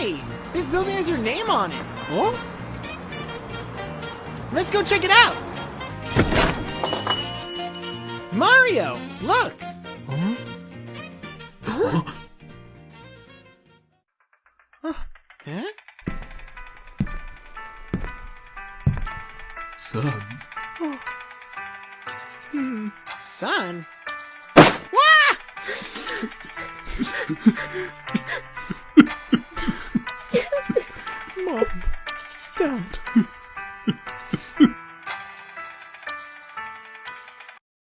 Hey, this building has your name on it. Huh? Let's go check it out. Mario, look. Huh? Huh? Huh? Son. Son? Wah!